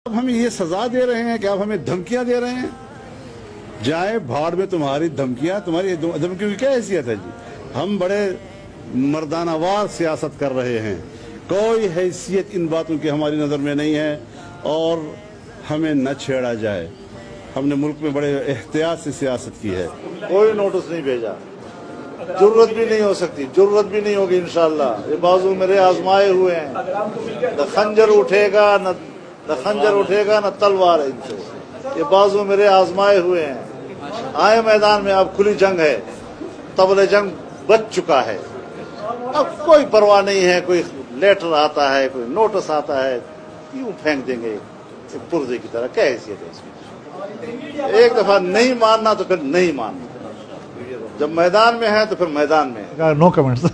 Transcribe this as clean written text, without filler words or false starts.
अब हमें ये सजा दे रहे हैं कि आप हमें धमकियां दे रहे हैं। जाए भाड़ में तुम्हारी धमकियां, तुम्हारी धमकियों की क्या हैसियत है जी। हम बड़े मर्दानावार सियासत कर रहे हैं, कोई हैसियत इन बातों की हमारी नज़र में नहीं है और हमें न छेड़ा जाए। हमने मुल्क में बड़े एहतियात से सियासत की है। कोई नोटिस नहीं भेजा, जरूरत भी नहीं हो सकती, जरूरत भी नहीं होगी इंशाअल्लाह। ये बाजू मेरे आजमाए हुए हैं, न खंजर उठेगा न तलवार है इनसे। ये बाजू मेरे आजमाए हुए हैं। आए मैदान में, अब खुली जंग है, तबले जंग बच चुका है। अब कोई परवाह नहीं है, कोई लेटर आता है, कोई नोटिस आता है, यूं फेंक देंगे एक पुर्जे की तरह। क्या हैसियत है इसमें? एक दफा नहीं मानना तो फिर नहीं मानना। जब मैदान में है तो फिर मैदान में है। No comments.